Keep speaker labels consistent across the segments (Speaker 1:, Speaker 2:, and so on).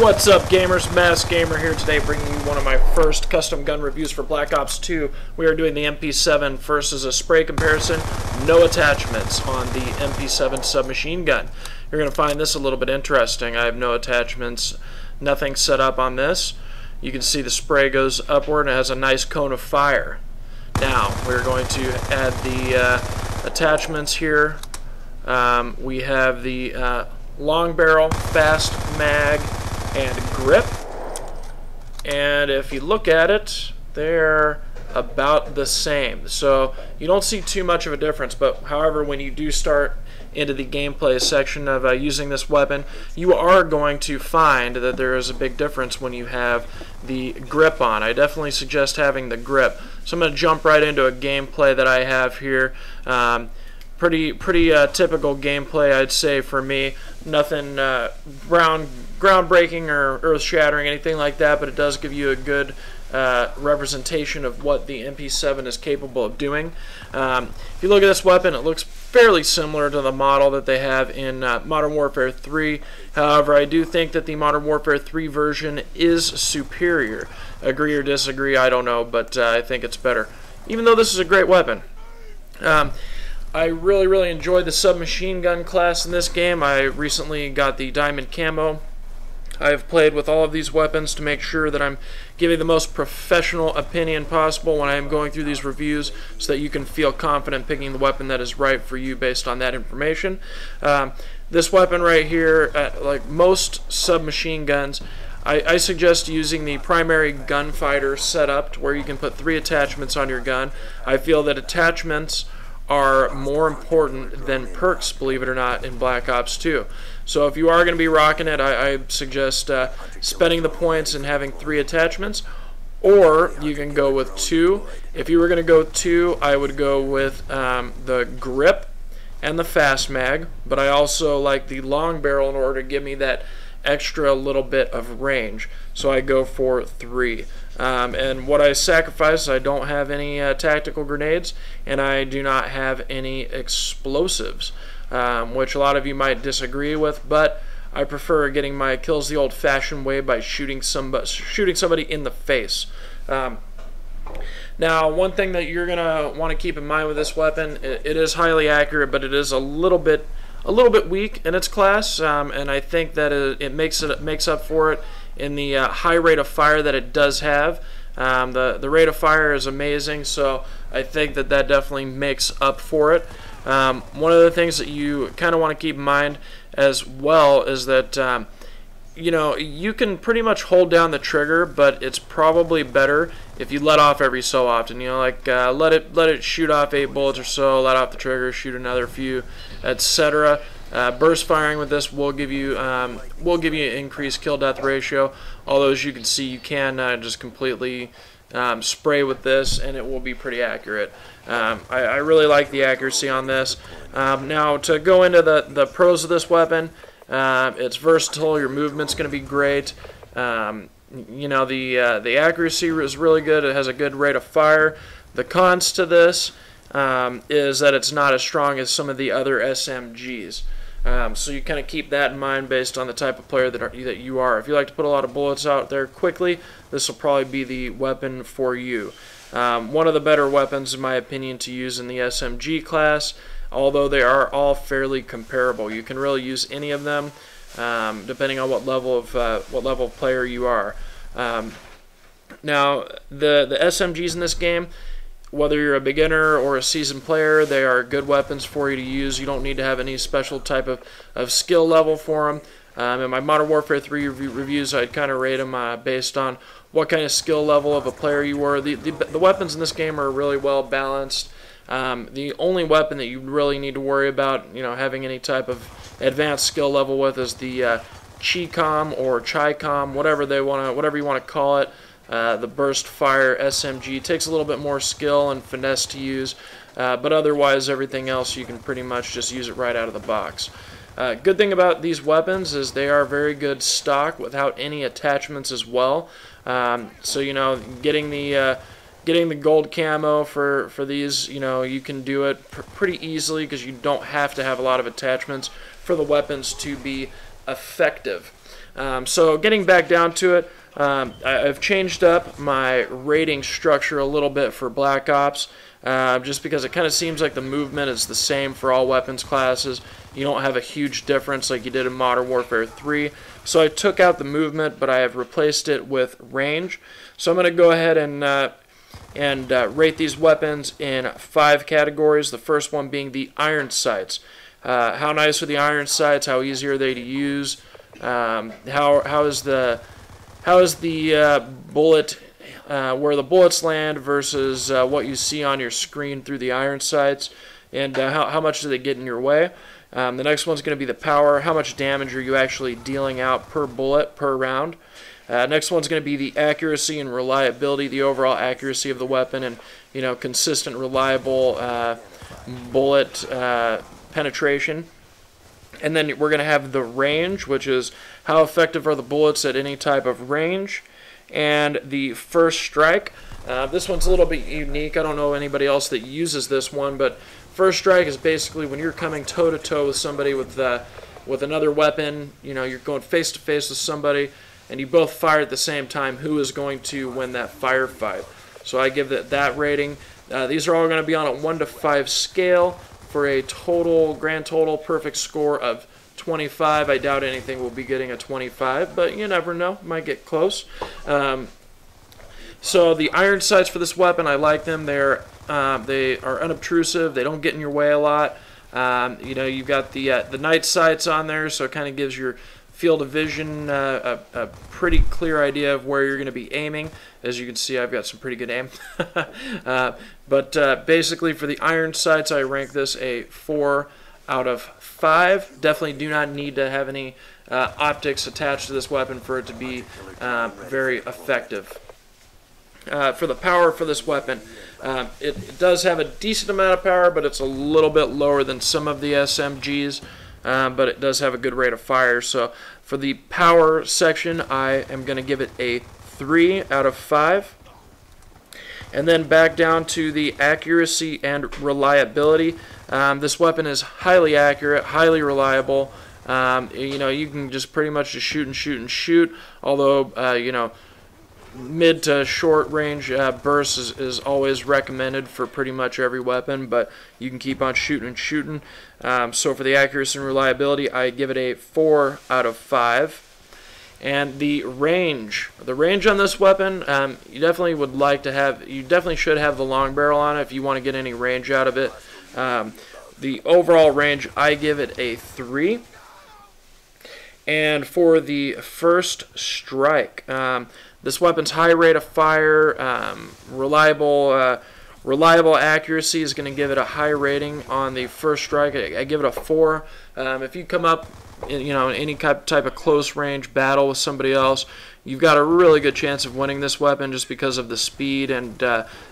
Speaker 1: What's up, gamers? Mass Gamer here today, bringing you one of my first custom gun reviews for Black Ops 2. We are doing the MP7 versus a spray comparison, no attachments on the MP7 submachine gun. You're going to find this a little bit interesting. I have no attachments, nothing set up on this. You can see the spray goes upward and it has a nice cone of fire. Now, we're going to add the attachments here. We have the long barrel, fast mag, and grip, and if you look at it, they're about the same, so you don't see too much of a difference. But however, when you do start into the gameplay section of using this weapon, you are going to find that there is a big difference when you have the grip on. I definitely suggest having the grip. So I'm going to jump right into a gameplay that I have here. Pretty typical gameplay, I'd say, for me. Nothing groundbreaking or earth-shattering, anything like that, but it does give you a good representation of what the MP7 is capable of doing. If you look at this weapon, it looks fairly similar to the model that they have in Modern Warfare 3. However, I do think that the Modern Warfare 3 version is superior. Agree or disagree, I don't know, but I think it's better. Even though this is a great weapon. I really enjoyed the submachine gun class in this game. I recently got the diamond camo. I've played with all of these weapons to make sure that I'm giving the most professional opinion possible when I am going through these reviews, so that you can feel confident picking the weapon that is right for you based on that information. This weapon right here, like most submachine guns, I suggest using the primary gunfighter setup, to where you can put 3 attachments on your gun. I feel that attachments are more important than perks, believe it or not, in Black Ops 2. So if you are going to be rocking it, I suggest spending the points and having 3 attachments, or you can go with 2. If you were going to go 2, I would go with the grip and the fast mag, but I also like the long barrel in order to give me that extra little bit of range, so I go for 3. And what I sacrifice, I don't have any tactical grenades, and I do not have any explosives, which a lot of you might disagree with, but I prefer getting my kills the old-fashioned way by shooting somebody in the face. Now, one thing that you're gonna want to keep in mind with this weapon, it is highly accurate, but it is a little bit weak in its class, and I think that it makes up for it in the high rate of fire that it does have. The rate of fire is amazing, so I think that definitely makes up for it. One of the things that you kind of want to keep in mind as well is that you know, you can pretty much hold down the trigger, but it's probably better if you let off every so often. You know, like let it shoot off 8 bullets or so, let off the trigger, shoot another few, etc. Burst firing with this will give you increased kill-death ratio. Although, as you can see, you can just completely spray with this, and it will be pretty accurate. I really like the accuracy on this. Now, to go into the pros of this weapon. It's versatile. Your movement's going to be great. You know, the accuracy is really good. It has a good rate of fire. The cons to this is that it's not as strong as some of the other SMGs. So you kind of keep that in mind based on the type of player that you are. If you like to put a lot of bullets out there quickly, this will probably be the weapon for you. One of the better weapons, in my opinion, to use in the SMG class. Although they are all fairly comparable, you can really use any of them, depending on what level of player you are. Now, the SMGs in this game, whether you're a beginner or a seasoned player, they are good weapons for you to use. You don't need to have any special type of skill level for them. In my Modern Warfare 3 reviews, I'd kind of rate them based on what kind of skill level of a player you were. The weapons in this game are really well balanced. The only weapon that you really need to worry about, you know, having any type of advanced skill level with is the Chi-Com or Chi-Com, whatever you want to call it. The burst fire SMG takes a little bit more skill and finesse to use, but otherwise everything else you can pretty much just use it right out of the box. Good thing about these weapons is they are very good stock without any attachments as well. So, you know, getting the gold camo for these, you know, you can do it pretty easily because you don't have to have a lot of attachments for the weapons to be effective. So getting back down to it, I've changed up my rating structure a little bit for Black Ops, just because it kind of seems like the movement is the same for all weapons classes. You don't have a huge difference like you did in Modern Warfare 3. So I took out the movement, but I have replaced it with range. So I'm going to go ahead and rate these weapons in 5 categories. The first one being the iron sights. How nice are the iron sights? How easy are they to use? How is the bullet, where the bullets land versus what you see on your screen through the iron sights, and how much do they get in your way? The next one's going to be the power. How much damage are you actually dealing out per bullet, per round? Next one's going to be the accuracy and reliability, the overall accuracy of the weapon, and consistent, reliable bullet penetration. And then we're going to have the range, which is how effective are the bullets at any type of range, and the first strike. This one's a little bit unique. I don't know anybody else that uses this one, but first strike is basically when you're coming toe-to-toe with somebody with another weapon. You're going face-to-face with somebody, and you both fire at the same time. Who is going to win that firefight? So I give that rating. These are all going to be on a 1 to 5 scale for a grand total perfect score of 25. I doubt anything will be getting a 25, but you never know. Might get close. So the iron sights for this weapon, I like them. They are unobtrusive. They don't get in your way a lot. You've got the night sights on there, so it kind of gives your field of vision a pretty clear idea of where you're going to be aiming. As you can see, I've got some pretty good aim. But basically for the iron sights, I rank this a 4 out of 5. Definitely do not need to have any optics attached to this weapon for it to be very effective. For the power for this weapon, it does have a decent amount of power, but it's a little bit lower than some of the SMGs. But it does have a good rate of fire. So for the power section, I am going to give it a 3 out of 5. And then back down to the accuracy and reliability. This weapon is highly accurate, highly reliable. You can just pretty much just shoot and shoot and shoot. Although, mid to short range bursts is always recommended for pretty much every weapon, but you can keep on shooting and shooting. So for the accuracy and reliability, I give it a 4 out of 5. And the range on this weapon, you definitely should have the long barrel on it if you want to get any range out of it. The overall range, I give it a 3. And for the first strike, this weapon's high rate of fire, reliable accuracy is going to give it a high rating on the first strike. I give it a 4. If you come up in any type of close range battle with somebody else, you've got a really good chance of winning this weapon just because of the speed and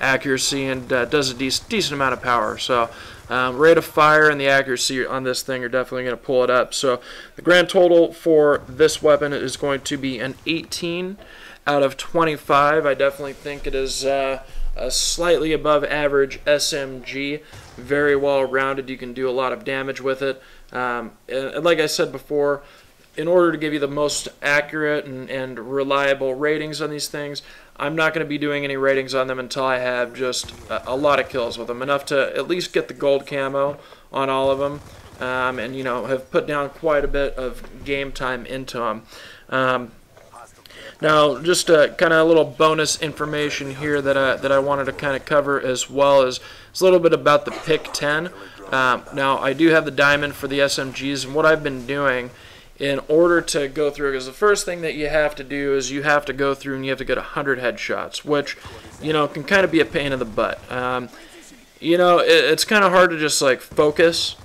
Speaker 1: accuracy, and does a decent amount of power. So rate of fire and the accuracy on this thing are definitely going to pull it up. So the grand total for this weapon is going to be an 18 out of 25. I definitely think it is a slightly above average SMG. Very well rounded. You can do a lot of damage with it. And like I said before, in order to give you the most accurate and reliable ratings on these things, I'm not going to be doing any ratings on them until I have just a lot of kills with them, enough to at least get the gold camo on all of them, and have put down quite a bit of game time into them. Now, just kind of a little bonus information here that I wanted to kind of cover as well as a little bit about the Pick 10. Now, I do have the diamond for the SMGs, and what I've been doing in order to go through, because the first thing that you have to do is you have to go through and you have to get 100 headshots, which, can kind of be a pain in the butt. It's kind of hard to just focus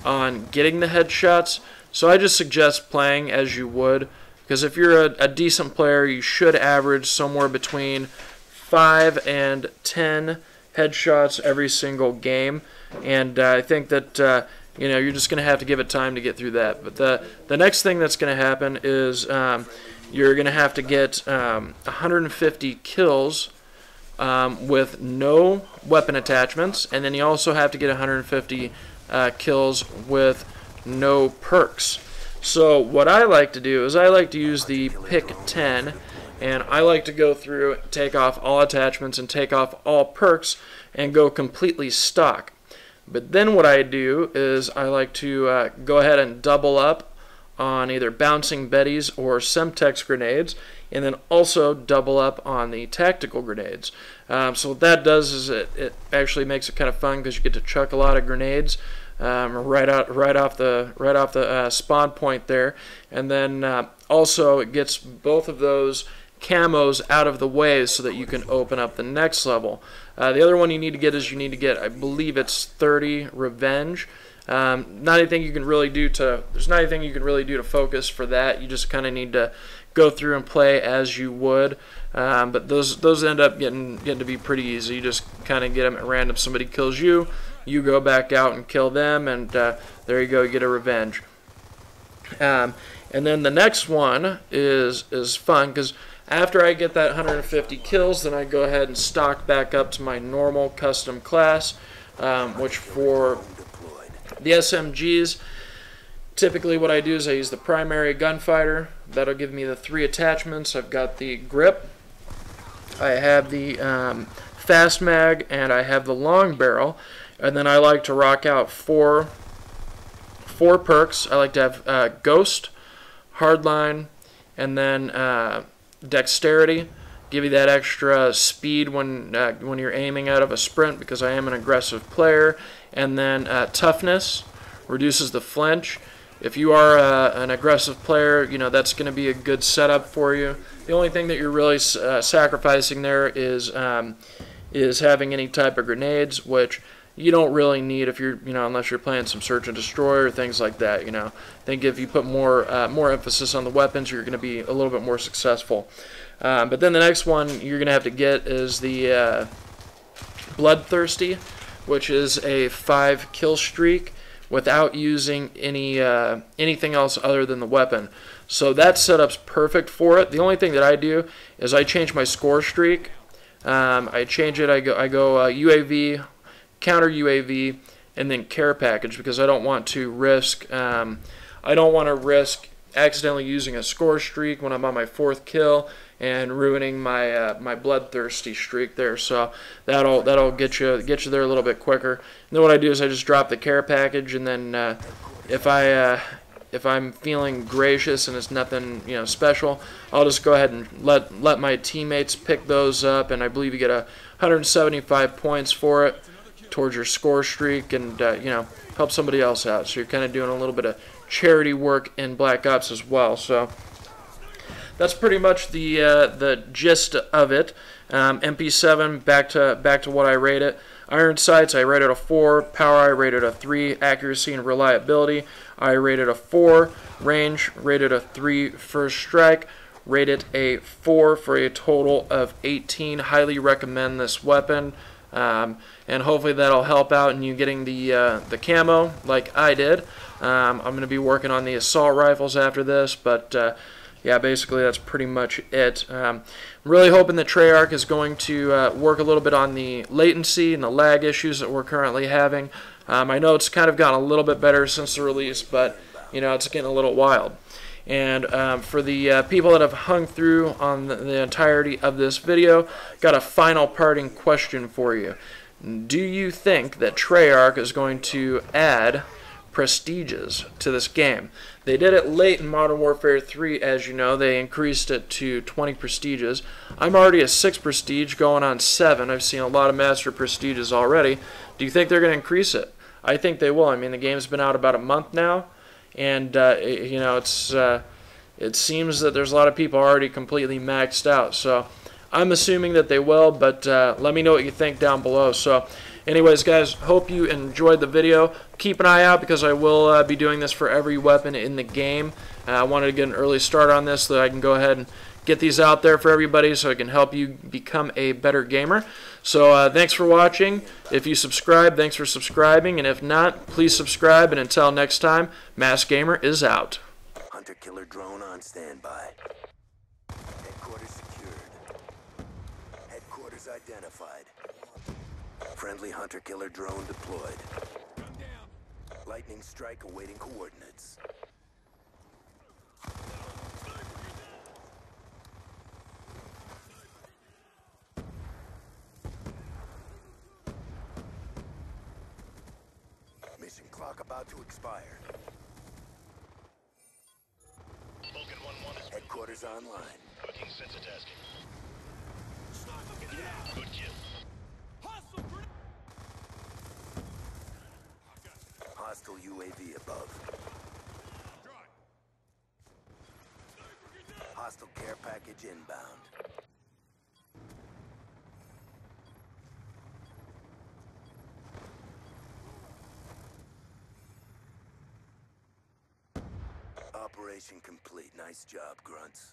Speaker 1: on getting the headshots, so I just suggest playing as you would, because if you're a decent player, you should average somewhere between 5 and 10 headshots every single game, and I think that you're just going to have to give it time to get through that. But the next thing that's going to happen is you're going to have to get 150 kills with no weapon attachments, and then you also have to get 150 kills with no perks. So what I like to do is I like to use the pick 10, and I like to go through, take off all attachments and take off all perks and go completely stock. But then what I do is I like to go ahead and double up on either bouncing Betties or Semtex grenades, and then also double up on the tactical grenades. So what that does is it actually makes it kind of fun because you get to chuck a lot of grenades right off the spawn point there, and then also it gets both of those camos out of the way so that you can open up the next level. The other one you need to get is I believe it's 30 revenge. Not anything you can really do there's not anything you can really do to focus for that. You just kind of need to go through and play as you would. But those end up getting to be pretty easy. You just kind of get them at random. Somebody kills you, you go back out and kill them, and there you go, you get a revenge. And then the next one is fun because after I get that 150 kills, then I go ahead and stock back up to my normal custom class, which for the SMGs, typically what I do is I use the primary gunfighter. That'll give me the 3 attachments. I've got the grip, I have the fast mag, and I have the long barrel. And then I like to rock out four perks. I like to have Ghost, Hardline, and then Dexterity. Give you that extra speed when you're aiming out of a sprint, because I am an aggressive player. And then Toughness reduces the flinch. If you are an aggressive player, you know that's going to be a good setup for you. The only thing that you're really sacrificing there is having any type of grenades, which you don't really need if you're, unless you're playing some search and destroy or things like that. I think if you put more emphasis on the weapons, you're going to be a little bit more successful. But then the next one you're going to have to get is the Bloodthirsty, which is a 5 kill streak without using anything else other than the weapon. So that setup's perfect for it. The only thing that I do is I change my score streak. I change it. I go UAV, counter UAV, and then care package, because I don't want to risk accidentally using a score streak when I'm on my 4th kill and ruining my my bloodthirsty streak there. So that'll get you there a little bit quicker. And then what I do is I just drop the care package, and then if I'm feeling gracious and it's nothing special, I'll just go ahead and let my teammates pick those up, and I believe you get 175 points for it towards your score streak, and help somebody else out. So you're kind of doing a little bit of charity work in Black Ops as well. So that's pretty much the gist of it. MP7, back to what I rate it. Iron sights, I rated a 4. Power, I rated a 3. Accuracy and reliability, I rated a 4. Range, rated a 3. First strike, rated a 4 for a total of 18. Highly recommend this weapon. And hopefully that'll help out in you getting the camo like I did. I'm going to be working on the assault rifles after this, but yeah, basically that's pretty much it. I'm really hoping that Treyarch is going to work a little bit on the latency and the lag issues that we're currently having. I know it's kind of gotten a little bit better since the release, but it's getting a little wild. And for the people that have hung through on the entirety of this video, got a final parting question for you. Do you think that Treyarch is going to add prestiges to this game? They did it late in Modern Warfare 3, as you know. They increased it to 20 prestiges. I'm already a 6 prestige, going on 7. I've seen a lot of master prestiges already. Do you think they're going to increase it? I think they will. I mean, the game's been out about a month now, and it seems that there's a lot of people already completely maxed out. So I'm assuming that they will, but let me know what you think down below. So anyways, guys, hope you enjoyed the video. Keep an eye out, because I will be doing this for every weapon in the game. I wanted to get an early start on this so that I can go ahead and get these out there for everybody so I can help you become a better gamer. So thanks for watching. If you subscribe, thanks for subscribing. And if not, please subscribe. And until next time, Mass Gamer is out.
Speaker 2: Hunter-killer drone on standby. Headquarters secured. Headquarters identified. Friendly hunter-killer drone deployed. Lightning strike awaiting coordinates. Mission clock about to expire.
Speaker 3: Vulcan 1-1 is
Speaker 2: Headquarters online.
Speaker 3: booking sensor tasking.
Speaker 4: Sniper, get down!
Speaker 3: Good kill.
Speaker 4: Hostile grenade!
Speaker 2: Hostile UAV above.
Speaker 4: Drive! Sniper, get down!
Speaker 2: Hostile care package inbound. Operation complete. Nice job, grunts.